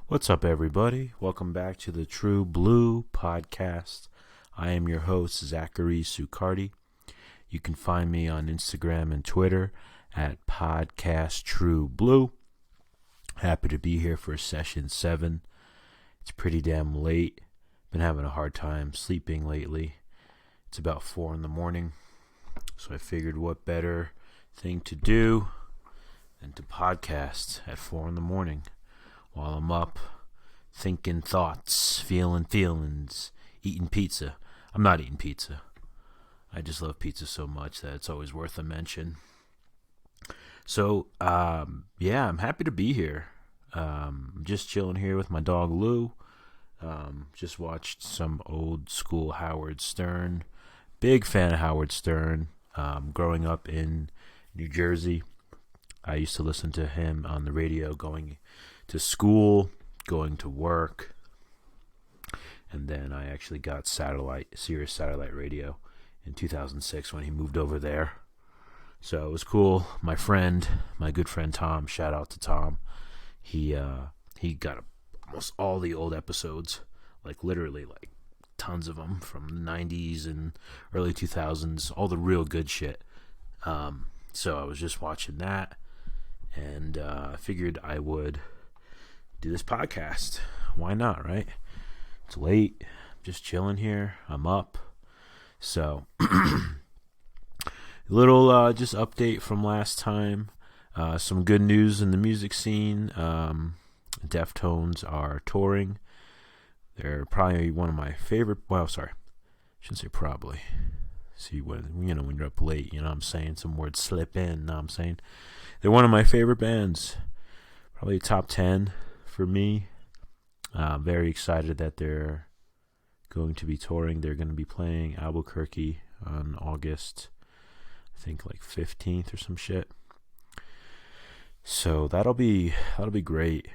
What's up, everybody? Welcome back to the True Blue podcast. I am your host, Zachary Succardi. You can find me on Instagram and Twitter at Podcast True Blue. Happy to be here for session 7. It's pretty damn late. Been having a hard time sleeping lately. It's about 4 in the morning. So I figured what better thing to do than to podcast at 4 in the morning while I'm up thinking thoughts, feeling feelings, eating pizza. I'm not eating pizza. I just love pizza so much that it's always worth a mention. So, I'm happy to be here. Just chilling here with my dog Lou. Just watched some old school Howard Stern. Big fan of Howard Stern. Growing up in New Jersey, I used to listen to him on the radio going to school, going to work, and then I actually got Sirius satellite radio in 2006 when he moved over there. So it was cool. My good friend Tom, shout out to Tom. He got almost all the old episodes, literally tons of them from the 90s and early 2000s, all the real good shit. So I was just watching that, and I figured I would do this podcast. Why not, right? It's late. I'm just chilling here. I'm up. So, little just update from last time. Some good news in the music scene. Deftones are touring. They're probably one of my favorite. Well, sorry, shouldn't say probably. See, when you're up late, you know what I'm saying? Some words slip in, know what I'm saying? They're one of my favorite bands. Probably top 10 for me. Very excited that they're going to be touring. They're going to be playing Albuquerque on August, I think 15th or some shit. So that'll be great.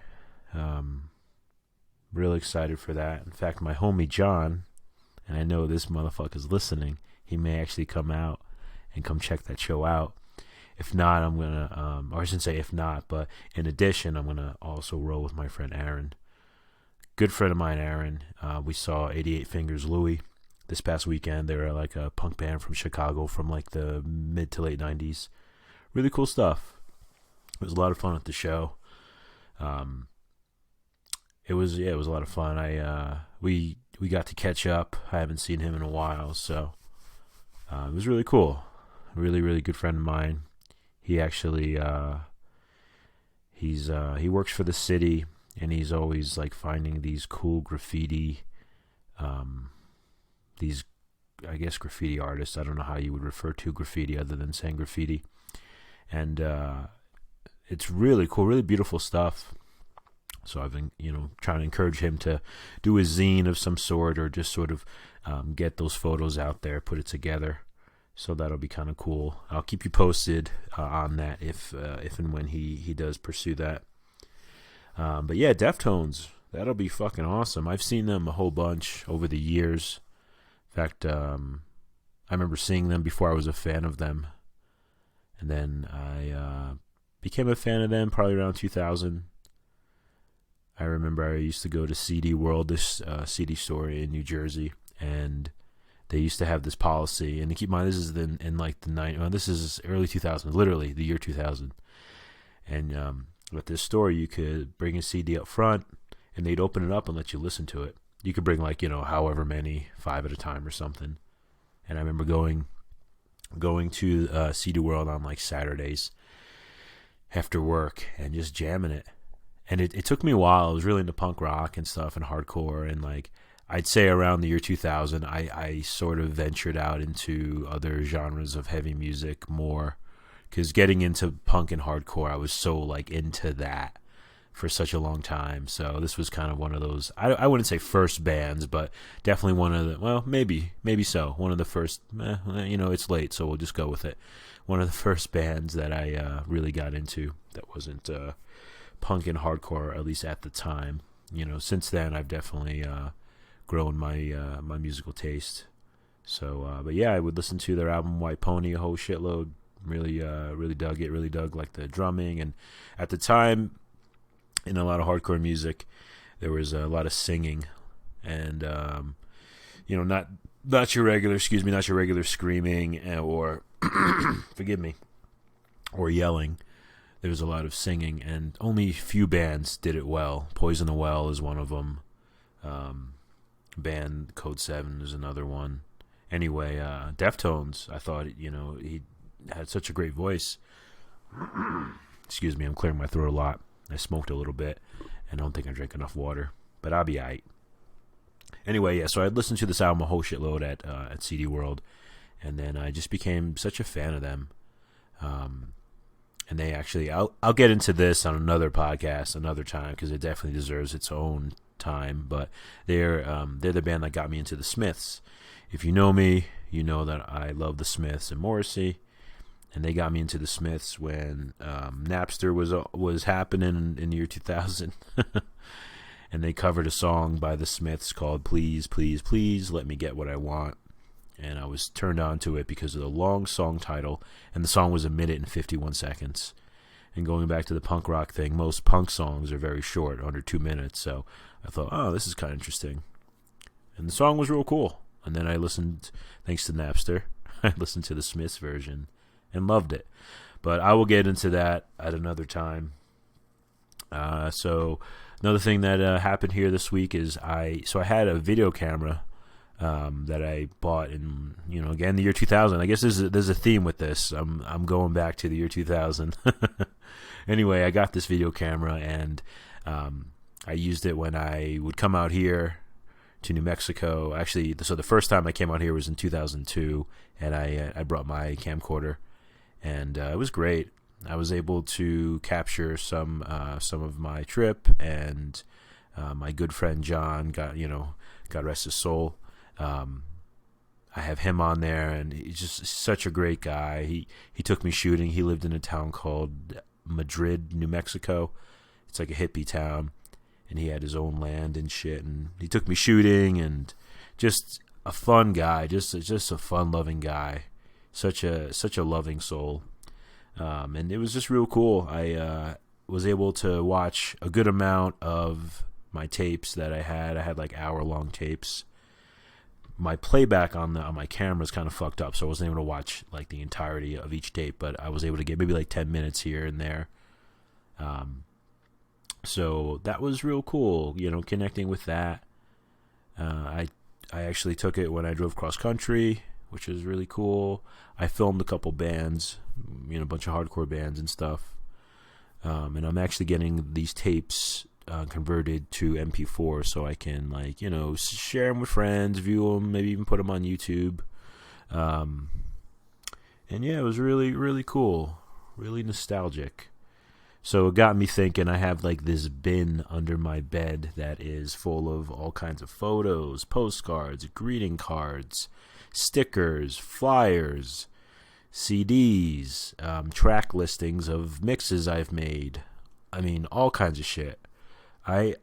Really excited for that. In fact, my homie John, and I know this motherfucker's listening, he may actually come out and come check that show out. If not, I'm going to, or I shouldn't say if not, but in addition, I'm going to also roll with my friend Aaron. Good friend of mine, Aaron. We saw 88 Fingers Louie this past weekend. They were a punk band from Chicago from the mid to late 90s. Really cool stuff. It was a lot of fun at the show. It was a lot of fun. We got to catch up. I haven't seen him in a while, so it was really cool. Really, really good friend of mine. He actually he works for the city, and he's always finding these cool graffiti, these I guess graffiti artists. I don't know how you would refer to graffiti other than saying graffiti, and it's really cool, really beautiful stuff. So I've been trying to encourage him to do a zine of some sort, or just sort of get those photos out there, put it together. So that'll be kind of cool. I'll keep you posted on that if and when he does pursue that. But yeah, Deftones, that'll be fucking awesome. I've seen them a whole bunch over the years. In fact, I remember seeing them before I was a fan of them. And then I became a fan of them probably around 2000. I remember I used to go to CD World, this CD store in New Jersey, and they used to have this policy, and to keep in mind, this is in the 90s. Well, this is early 2000s, literally the year 2000. And at this store, you could bring a CD up front, and they'd open it up and let you listen to it. You could bring however many, 5 at a time or something. And I remember going to CD World on Saturdays after work and just jamming it. And it took me a while. I was really into punk rock and stuff and hardcore, and I'd say around the year 2000, I sort of ventured out into other genres of heavy music more, because getting into punk and hardcore, I was so into that for such a long time. So this was kind of one of those, I wouldn't say first bands, but definitely one of the, well, maybe so, one of the first, it's late, so we'll just go with it. One of the first bands that I really got into that wasn't punk and hardcore, at least at the time. Since then, I've definitely grown my my musical taste. So, but yeah, I would listen to their album White Pony a whole shitload. Really dug it. Really dug the drumming, and at the time, in a lot of hardcore music, there was a lot of singing, and not your regular screaming or forgive me, or yelling. There was a lot of singing, and only a few bands did it well. Poison the Well is one of them. Band Code 7 is another one. Anyway, Deftones, I thought, he had such a great voice. Excuse me, I'm clearing my throat a lot. I smoked a little bit, and I don't think I drank enough water, but I'll be alright. Anyway, yeah, so I listened to this album a whole shitload at CD World, and then I just became such a fan of them. And they actually, I'll get into this on another podcast another time, because it definitely deserves its own time. But they're the band that got me into the Smiths. If you know me, you know that I love the Smiths and Morrissey, and they got me into the Smiths when Napster was happening in the year 2000. And they covered a song by the Smiths called "Please, Please, Please Let Me Get What I Want." And I was turned on to it because of the long song title, and the song was 1 minute and 51 seconds. And going back to the punk rock thing, most punk songs are very short, under 2 minutes, so I thought, oh, this is kind of interesting. And the song was real cool. And then I listened, thanks to Napster, I listened to the Smiths version and loved it. But I will get into that at another time. So another thing that happened here this week is I had a video camera that I bought in, again, the year 2000. I guess there's a theme with this. I'm going back to the year 2000. Anyway, I got this video camera, and I used it when I would come out here to New Mexico. Actually, so the first time I came out here was in 2002, and I brought my camcorder, and it was great. I was able to capture some of my trip, and my good friend John, God rest his soul. I have him on there, and he's just such a great guy. He took me shooting. He lived in a town called Madrid, New Mexico. It's like a hippie town, and he had his own land and shit. And he took me shooting, and just a fun guy, just a fun-loving guy, such a loving soul. And it was just real cool. I was able to watch a good amount of my tapes that I had. I had like hour-long tapes. My playback on my camera is kind of fucked up, so I wasn't able to watch like the entirety of each tape, but I was able to get maybe like 10 minutes here and there. So that was real cool, connecting with that. I actually took it when I drove cross country, which was really cool. I filmed a couple bands, a bunch of hardcore bands and stuff. And I'm actually getting these tapes converted to MP4, so I can share them with friends, view them, maybe even put them on YouTube. And yeah, it was really, really cool, really nostalgic. So it got me thinking. I have like this bin under my bed that is full of all kinds of photos, postcards, greeting cards, stickers, flyers, CDs, track listings of mixes I've made. I mean, all kinds of shit. I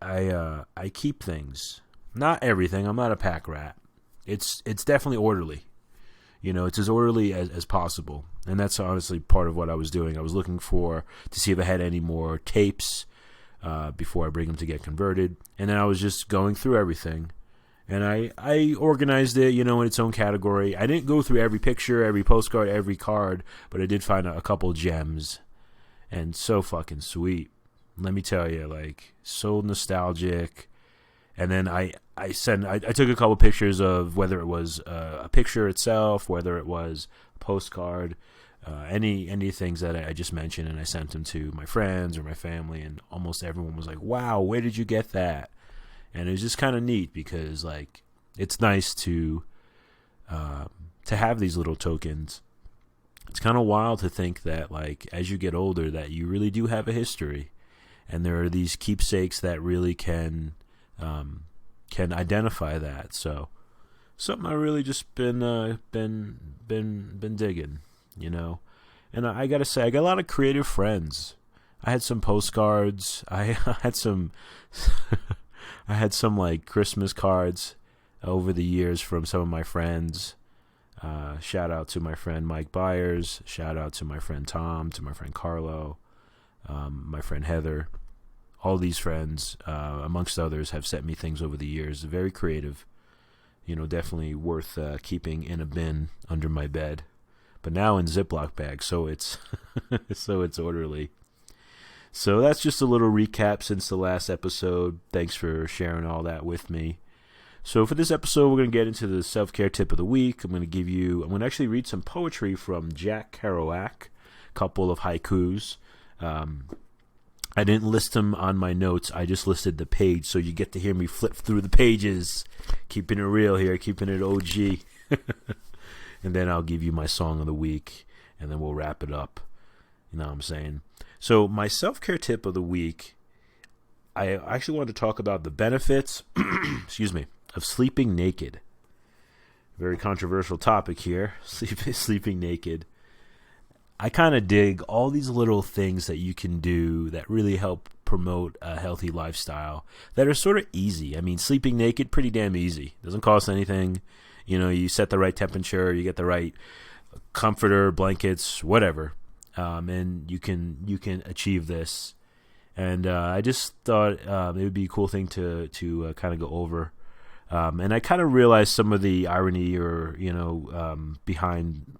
keep things. Not everything. I'm not a pack rat. It's definitely orderly. It's as orderly as possible. And that's honestly part of what I was doing. I was looking to see if I had any more tapes before I bring them to get converted. And then I was just going through everything. And I organized it, in its own category. I didn't go through every picture, every postcard, every card, but I did find a couple gems. And so fucking sweet. Let me tell you, so nostalgic. And then I took a couple pictures of whether it was a picture itself, whether it was a postcard, any things that I just mentioned, and I sent them to my friends or my family, and almost everyone was like, "Wow, where did you get that?" And it was just kind of neat because it's nice to have these little tokens. It's kind of wild to think that as you get older that you really do have a history. And there are these keepsakes that really can identify that. So something I really just been digging, And I gotta say, I got a lot of creative friends. I had some postcards. I had some Christmas cards over the years from some of my friends. Shout out to my friend Mike Byers. Shout out to my friend Tom. To my friend Carlo. My friend Heather. all these friends, amongst others, have sent me things over the years. Very creative. Definitely worth keeping in a bin under my bed. But now in Ziploc bags, so it's so it's orderly. So that's just a little recap since the last episode. Thanks for sharing all that with me. So for this episode, we're going to get into the self-care tip of the week. I'm going to actually read some poetry from Jack Kerouac, a couple of haikus. I didn't list them on my notes. I just listed the page, so you get to hear me flip through the pages. Keeping it real here, keeping it OG. And then I'll give you my song of the week, and then we'll wrap it up. You know what I'm saying? So my self-care tip of the week, I actually wanted to talk about the benefits, excuse me, of sleeping naked. Very controversial topic here, sleeping naked. I kind of dig all these little things that you can do that really help promote a healthy lifestyle that are sort of easy. I mean, sleeping naked, pretty damn easy. Doesn't cost anything. You set the right temperature, you get the right comforter, blankets, whatever. And you can achieve this. And I just thought it would be a cool thing to kind of go over. And I kind of realized some of the irony or, behind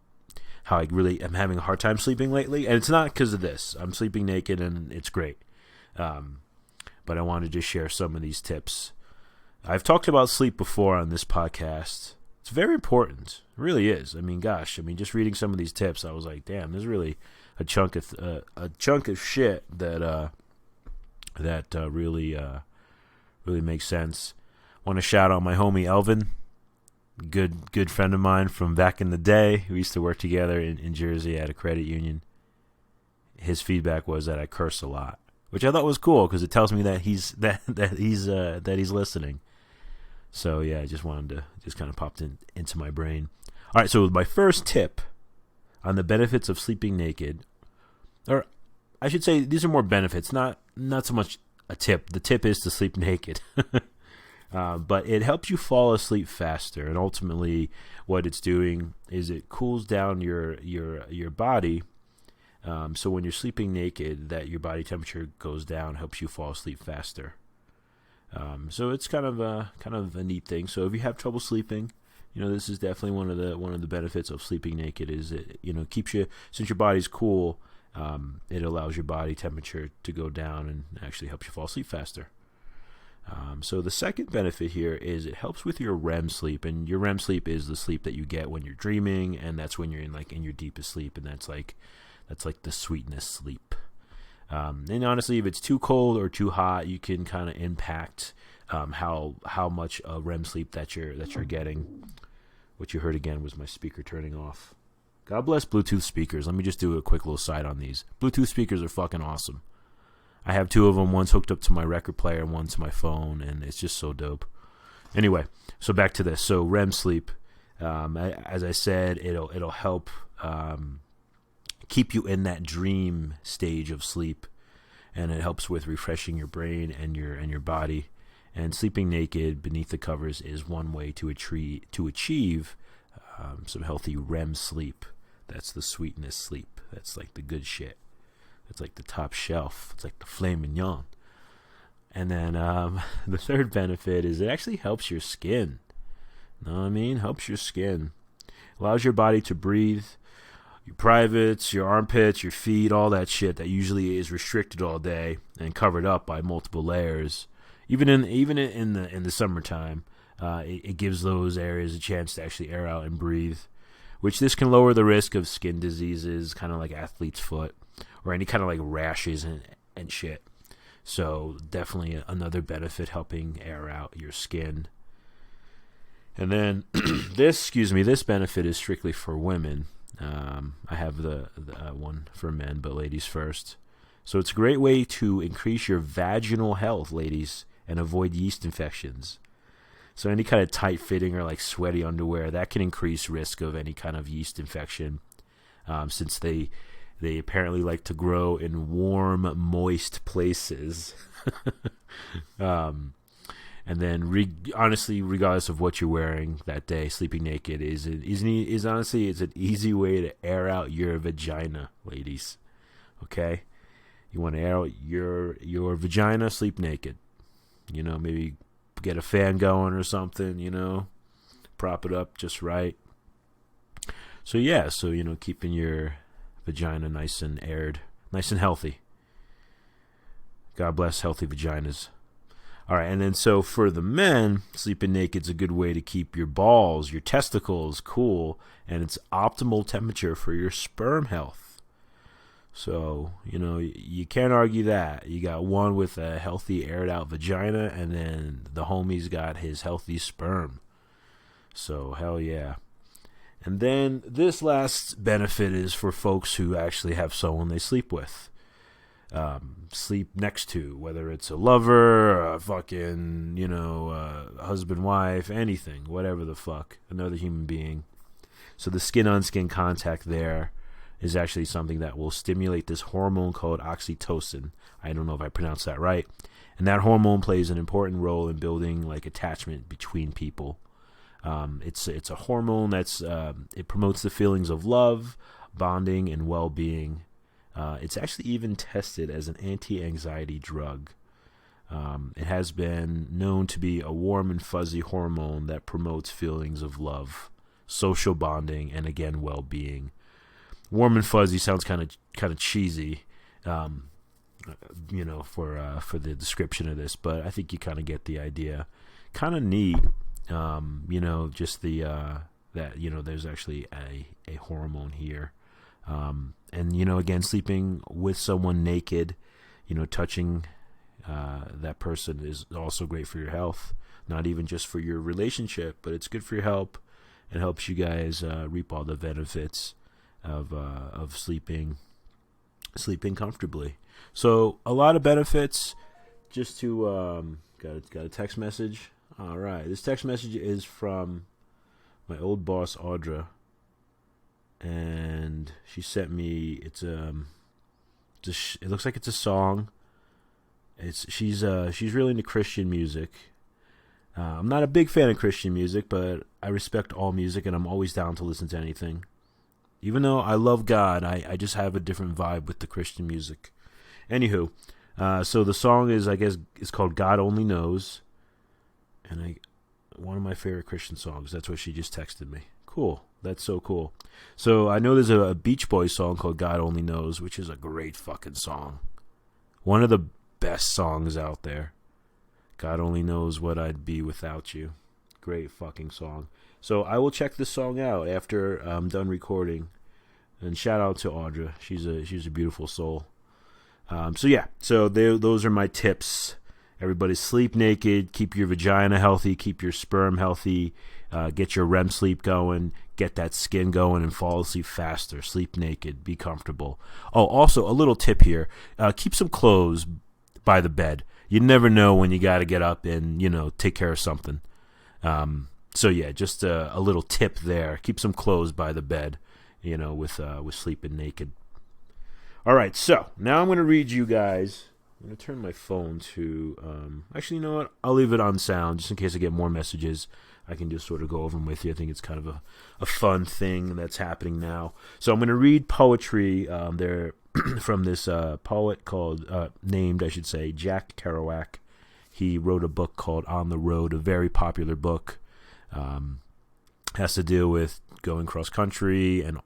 how I really am having a hard time sleeping lately. And it's not because of this. I'm sleeping naked and it's great. But I wanted to just share some of these tips. I've talked about sleep before on this podcast. It's very important. It really is. I mean, gosh. Just reading some of these tips, I was like, damn, this is really a chunk of shit that really makes sense. Want to shout out my homie Elvin, good friend of mine from back in the day. We used to work together in Jersey at a credit union. His feedback was that I curse a lot, which I thought was cool because it tells me that he's listening. So yeah, I just wanted to kind of popped into my brain. All right, so my first tip on the benefits of sleeping naked, or I should say these are more benefits, not so much a tip. The tip is to sleep naked. But it helps you fall asleep faster, and ultimately what it's doing is it cools down your body. So when you're sleeping naked, that your body temperature goes down, helps you fall asleep faster. So it's kind of a neat thing. So if you have trouble sleeping, this is definitely one of the benefits of sleeping naked is it keeps you, since your body's cool, it allows your body temperature to go down and actually helps you fall asleep faster. So the second benefit here is it helps with your REM sleep, and your REM sleep is the sleep that you get when you're dreaming, and that's when you're in your deepest sleep, and that's like the sweetness sleep. And honestly, if it's too cold or too hot, you can kind of impact how much REM sleep that you're getting. What you heard again was my speaker turning off. God bless Bluetooth speakers. Let me just do a quick little side on these. Bluetooth speakers are fucking awesome. I have two of them. One's hooked up to my record player, and one's to my phone, and it's just so dope. Anyway, so back to this. So REM sleep, as I said, it'll help keep you in that dream stage of sleep, and it helps with refreshing your brain and your body. And sleeping naked beneath the covers is one way to achieve some healthy REM sleep. That's the sweetness sleep. That's like the good shit. It's like the top shelf. It's like the filet mignon. And then the third benefit is it actually helps your skin. Know what I mean? Helps your skin. Allows your body to breathe. Your privates, your armpits, your feet, all that shit that usually is restricted all day and covered up by multiple layers. Even in the summertime, it gives those areas a chance to actually air out and breathe, which this can lower the risk of skin diseases, kind of like athlete's foot, or any kind of like rashes and shit. So definitely another benefit, helping air out your skin. And then this benefit is strictly for women. I have the one for men, but ladies first. So it's a great way to increase your vaginal health, ladies, and avoid yeast infections. So any kind of tight-fitting or like sweaty underwear, that can increase risk of any kind of yeast infection, since they apparently like to grow in warm, moist places. And then, honestly, regardless of what you're wearing that day, sleeping naked is honestly, it's an easy way to air out your vagina, ladies. Okay, You want to air out your vagina, sleep naked. Maybe get a fan going or something, prop it up just right. So keeping your vagina nice and aired, nice and healthy. God bless healthy vaginas. All right, and then so for the men, sleeping naked's a good way to keep your balls, your testicles cool, and it's optimal temperature for your sperm health. So, you can't argue that. You got one with a healthy aired out vagina, and then the homie's got his healthy sperm. So, hell yeah. And then this last benefit is for folks who actually have someone they sleep with. Sleep next to, whether it's a lover, a fucking, husband, wife, anything, whatever the fuck, another human being. So the skin-on-skin contact there is actually something that will stimulate this hormone called oxytocin. I don't know if I pronounced that right. And that hormone plays an important role in building like attachment between people. It's a hormone that's it promotes the feelings of love, bonding, and well-being. It's actually even tested as an anti-anxiety drug. It has been known to be a warm and fuzzy hormone that promotes feelings of love, social bonding, and again, well-being. Warm and fuzzy sounds kind of cheesy, for the description of this, but I think you kind of get the idea. Kind of neat, just the that there's actually a hormone here. And again, sleeping with someone naked, touching that person is also great for your health. Not even just for your relationship, but it's good for your health. It helps you guys reap all the benefits of sleeping comfortably. So a lot of benefits. Just to got a text message. All right, this text message is from my old boss Audra. And she sent me. It looks like it's a song. She's really into Christian music. I'm not a big fan of Christian music, but I respect all music, and I'm always down to listen to anything. Even though I love God, I just have a different vibe with the Christian music. Anywho, so the song is, I guess, it's called "God Only Knows," and one of my favorite Christian songs. That's what she just texted me. Cool. That's so cool. So I know there's a Beach Boys song called God Only Knows, which is a great fucking song. One of the best songs out there. God Only Knows What I'd Be Without You. Great fucking song. So I will check this song out after I'm done recording. And shout out to Audra. She's a beautiful soul. So those are my tips. Everybody sleep naked, keep your vagina healthy, keep your sperm healthy, get your REM sleep going, get that skin going, and fall asleep faster. Sleep naked, be comfortable. Oh, also, a little tip here. Keep some clothes by the bed. You never know when you got to get up and, take care of something. Just a little tip there. Keep some clothes by the bed, with sleeping naked. All right, so now I'm going to read you guys. I'm going to turn my phone to, actually, you know what? I'll leave it on sound just in case I get more messages. I can just sort of go over them with you. I think it's kind of a fun thing that's happening now. So I'm going to read poetry there from this poet named Jack Kerouac. He wrote a book called On the Road, a very popular book. Has to deal with going cross country and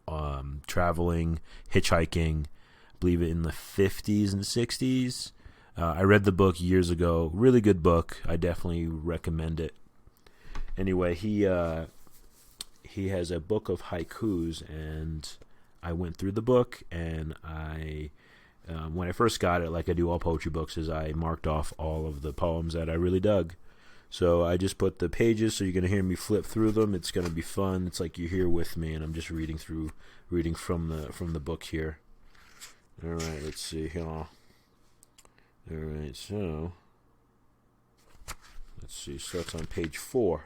traveling, hitchhiking, I believe it in the 50s and 60s. I read the book years ago. Really good book. I definitely recommend it. Anyway, he has a book of haikus, and I went through the book, and when I first got it, like I do all poetry books, is I marked off all of the poems that I really dug. So I just put the pages, so you're going to hear me flip through them. It's going to be fun. It's like you're here with me, and I'm just reading from the book here. All right, let's see here. All right, so let's see. Starts on page 4.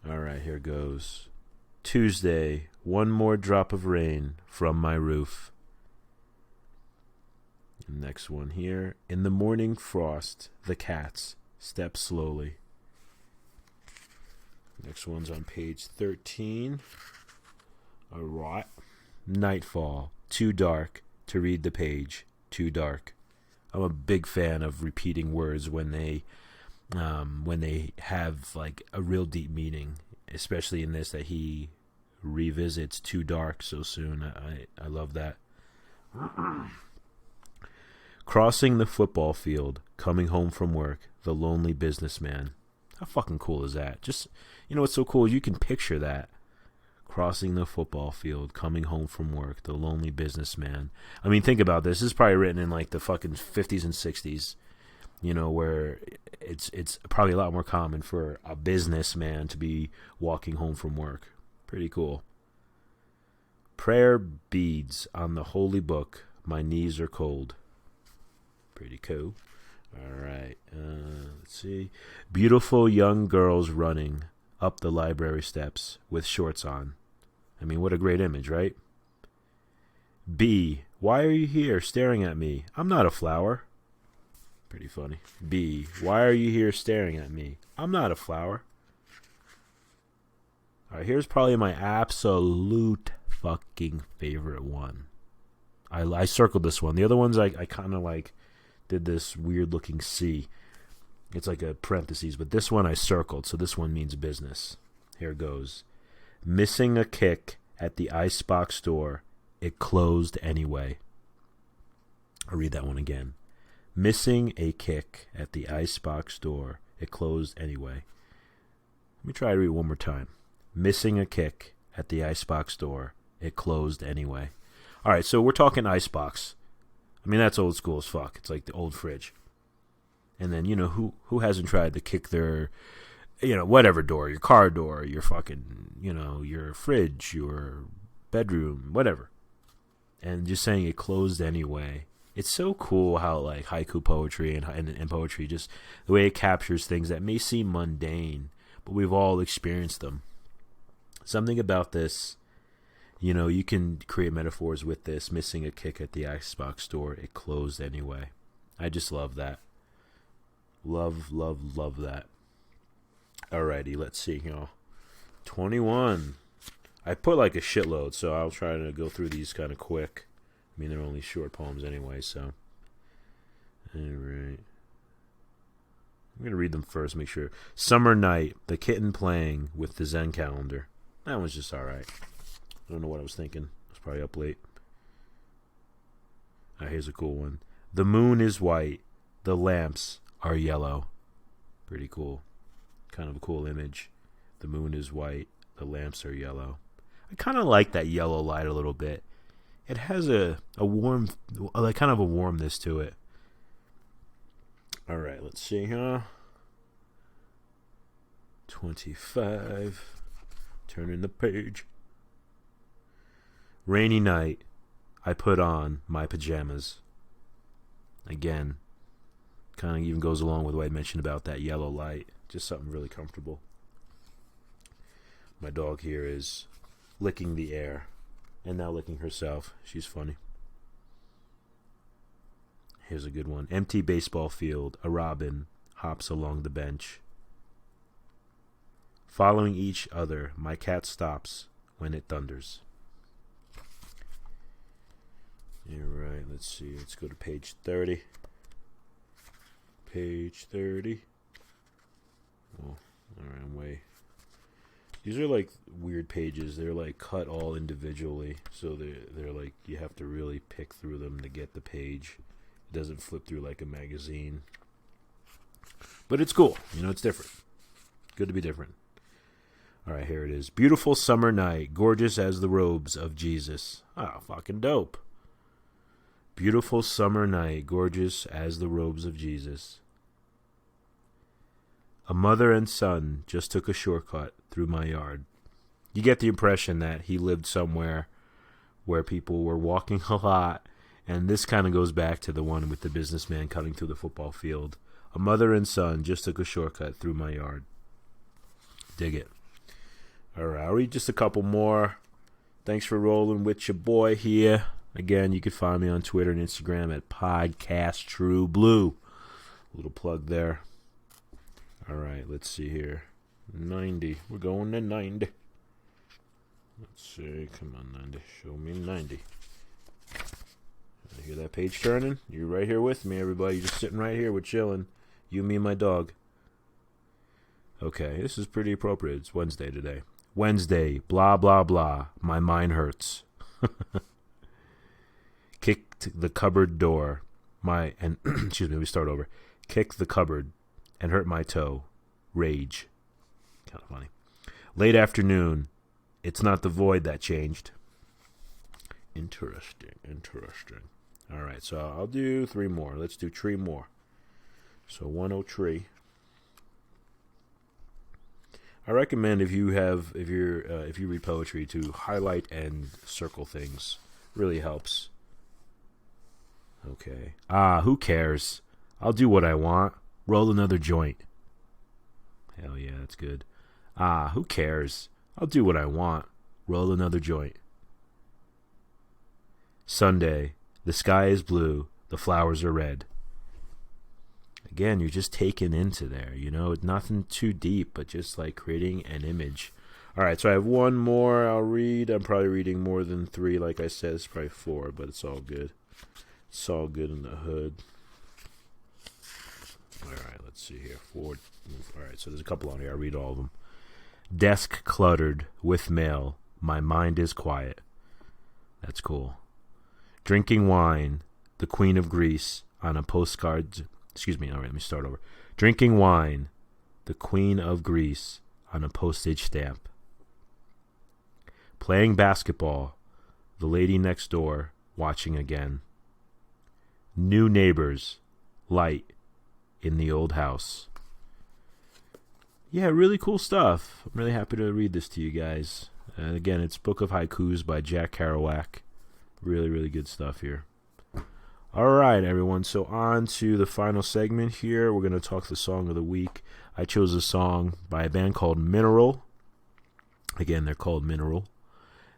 All right, here goes. Tuesday, one more drop of rain from my roof. Next one here. In the morning frost, the cats step slowly. Next one's on page 13. All right. Nightfall, too dark, to read the page, too dark. I'm a big fan of repeating words when they have like a real deep meaning, especially in this that he revisits too dark so soon. I love that. Crossing the football field, coming home from work, the lonely businessman. How fucking cool is that? Just, what's so cool is you can picture that. Crossing the football field, coming home from work, the lonely businessman. I mean, think about this. This is probably written in like the fucking 50s and 60s, where it's probably a lot more common for a businessman to be walking home from work. Pretty cool. Prayer beads on the holy book, my knees are cold. Pretty cool. All right, let's see. Beautiful young girls running up the library steps with shorts on. I mean, what a great image, right? B, why are you here staring at me? I'm not a flower. Pretty funny. B, why are you here staring at me? I'm not a flower. All right, here's probably my absolute fucking favorite one. I circled this one. The other ones I kind of like did this weird looking C. It's like a parentheses, but this one I circled, so this one means business. Here goes. Missing a kick at the icebox store. It closed anyway. I'll read that one again. Missing a kick at the icebox store. It closed anyway. Let me try to read it one more time. Missing a kick at the icebox store. It closed anyway. All right, so we're talking icebox. I mean, that's old school as fuck. It's like the old fridge. And then, who hasn't tried to kick their, whatever door, your car door, your fucking, your fridge, your bedroom, whatever. And just saying it closed anyway. It's so cool how, like, haiku poetry and poetry, just the way it captures things that may seem mundane, but we've all experienced them. Something about this, you can create metaphors with this. Missing a kick at the icebox store, it closed anyway. I just love that. Love, love, love that. Alrighty, let's see, 21. I put like a shitload, so I'll try to go through these kind of quick. I mean, they're only short poems anyway, so. Alright. I'm going to read them first, make sure. Summer Night, the kitten playing with the Zen calendar. That one's just alright. I don't know what I was thinking. I was probably up late. Here's a cool one. The moon is white. The lamps are yellow. Pretty cool. Kind of a cool image. The moon is white. The lamps are yellow. I kind of like that yellow light a little bit. It has a warm, like kind of a warmness to it. All right, let's see here. 25. Turning the page. Rainy night. I put on my pajamas. Again, kind of even goes along with what I mentioned about that yellow light. Just something really comfortable. My dog here is licking the air and now licking herself. She's funny. Here's a good one. Empty baseball field. A robin hops along the bench. Following each other, my cat stops when it thunders. Alright, let's see. Let's go to page 30. Page 30. Oh, alright, I'm way. These are like weird pages. They're like cut all individually. So they're like, you have to really pick through them to get the page. It doesn't flip through like a magazine. But it's cool. It's different. Good to be different. Alright, here it is. Beautiful summer night. Gorgeous as the robes of Jesus. Ah, fucking dope. Beautiful summer night, gorgeous as the robes of Jesus. A mother and son just took a shortcut through my yard. You get the impression that he lived somewhere where people were walking a lot, and this kind of goes back to the one with the businessman cutting through the football field. A mother and son just took a shortcut through my yard. Dig it. All right, I'll read just a couple more. Thanks for rolling with your boy here. Again, you can find me on Twitter and Instagram at Podcast True Blue. Little plug there. All right, let's see here. 90. We're going to 90. Let's see. Come on, 90. Show me 90. I hear that page turning? You're right here with me, everybody. You're just sitting right here. We're chilling. You, me, and my dog. Okay, this is pretty appropriate. It's Wednesday today. Wednesday, blah, blah, blah. My mind hurts. Kicked the cupboard door. Excuse me, let me start over. Kicked the cupboard and hurt my toe. Rage. Kind of funny. Late afternoon. It's not the void that changed. Interesting. All right, so I'll do 3 more. Let's do 3 more. So 103. I recommend if you read poetry to highlight and circle things. Really helps. Okay. Who cares? I'll do what I want. Roll another joint. Hell yeah, that's good. Who cares? I'll do what I want. Roll another joint. Sunday. The sky is blue. The flowers are red. Again, you're just taken into there, nothing too deep, but just like creating an image. All right, so I have 1 more I'll read. I'm probably reading more than 3, like I said. It's probably 4, but it's all good. It's all good in the hood. All right, let's see here. 4. All right, so there's a couple on here. I'll read all of them. Desk cluttered with mail. My mind is quiet. That's cool. Drinking wine. The Queen of Greece on a postcard. Excuse me. All right, let me start over. Drinking wine. The Queen of Greece on a postage stamp. Playing basketball. The lady next door watching again. New neighbors. Light in the old house. Yeah, really cool stuff. I'm really happy to read this to you guys. And again, it's Book of Haikus by Jack Kerouac. Really, really good stuff here. All right, everyone. So on to the final segment here. We're going to talk the song of the week. I chose a song by a band called Mineral. Again, they're called Mineral.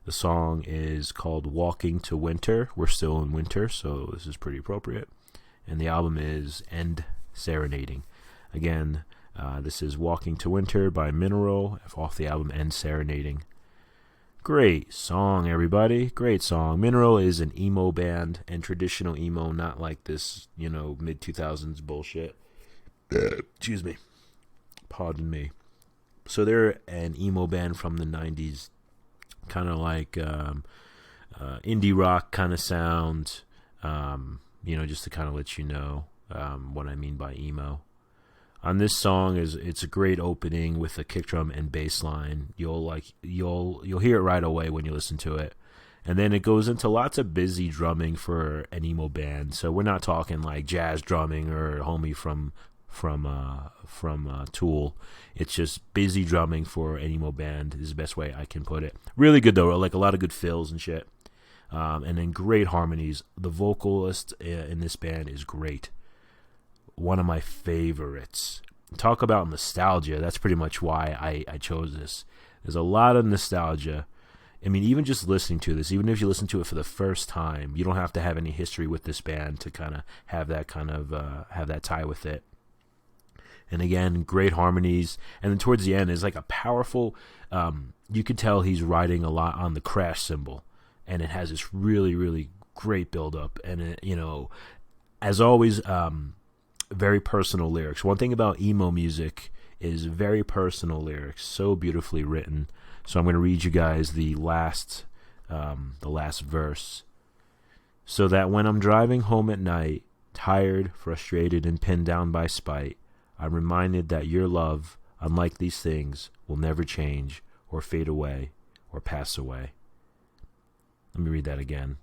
The song is called Walking to Winter. We're still in winter, so this is pretty appropriate. And the album is End Serenading. Again, this is Walking to Winter by Mineral off the album End Serenading. Great song, everybody. Great song. Mineral is an emo band, and traditional emo, not like this, mid-2000s bullshit. Excuse me. Pardon me. So they're an emo band from the 90s, kind of like indie rock kind of sound, just to kind of let you know what I mean by emo. On this song it's a great opening with a kick drum and bass line. You'll hear it right away when you listen to it. And then it goes into lots of busy drumming for an emo band. So we're not talking like jazz drumming or homie from Tool. It's just busy drumming for an emo band is the best way I can put it. Really good though, like a lot of good fills and shit. And then great harmonies. The vocalist in this band is great. One of my favorites. Talk about nostalgia. That's pretty much why I chose this. There's a lot of nostalgia. I mean, even just listening to this, even if you listen to it for the first time, you don't have to have any history with this band to kind of have that tie with it. And again, great harmonies. And then towards the end is like a powerful, you could tell he's riding a lot on the crash cymbal. And it has this really, really great build-up. And, it, as always, very personal lyrics. One thing about emo music is very personal lyrics, so beautifully written. So I'm going to read you guys the last verse. So that when I'm driving home at night, tired, frustrated, and pinned down by spite, I'm reminded that your love, unlike these things, will never change or fade away or pass away. Let me read that again.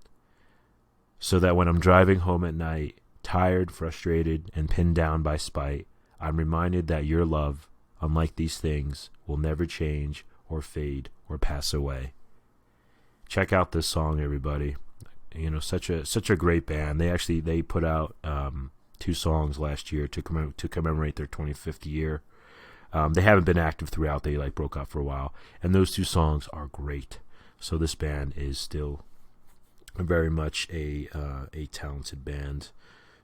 So that when I'm driving home at night, tired, frustrated, and pinned down by spite, I'm reminded that your love, unlike these things, will never change or fade or pass away. Check out this song, everybody. Such a great band. They put out 2 songs last year to commemorate their 25th year. They haven't been active throughout. They broke up for a while, and those 2 songs are great. So this band is still very much a talented band.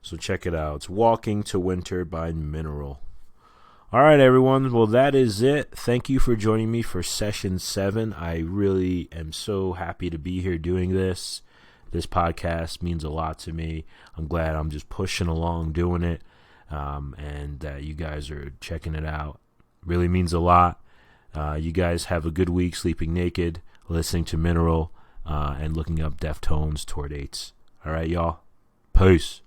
So check it out. It's Walking to Winter by Mineral. All right, everyone. Well, that is it. Thank you for joining me for session 7. I really am so happy to be here doing this. This podcast means a lot to me. I'm glad I'm just pushing along doing it, and that you guys are checking it out. Really means a lot. You guys have a good week sleeping naked, listening to Mineral, and looking up Deftones toward 8s. All right, y'all. Peace.